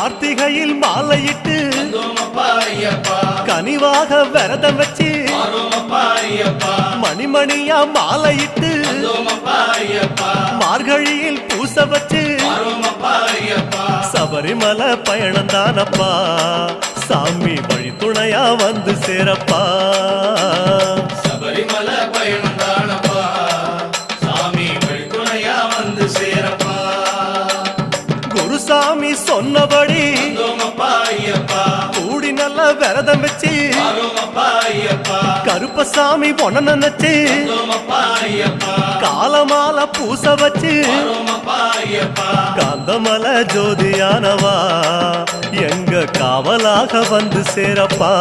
கார்த்திகையில் மாலையிட்டு கனிவாக விரதம் வச்சு மணிமணியா மாலையிட்டு மார்கழியில் பூச வச்சு சபரிமலை பயணம் தானப்பா சாமி வழி துணையா வந்து சேரப்பா சபரிமலை பயணம் தானப்பா சாமி வழி துணையா வந்து சேரப்பா குருசாமி சொன்னபடி கூடி நல்ல விரதம் வச்சு கருப்பசாமி பொண்ண நினைச்சு காலமால பூச வச்சு காந்தமல ஜோதியானவா எங்க காவலாக வந்து சேரப்பா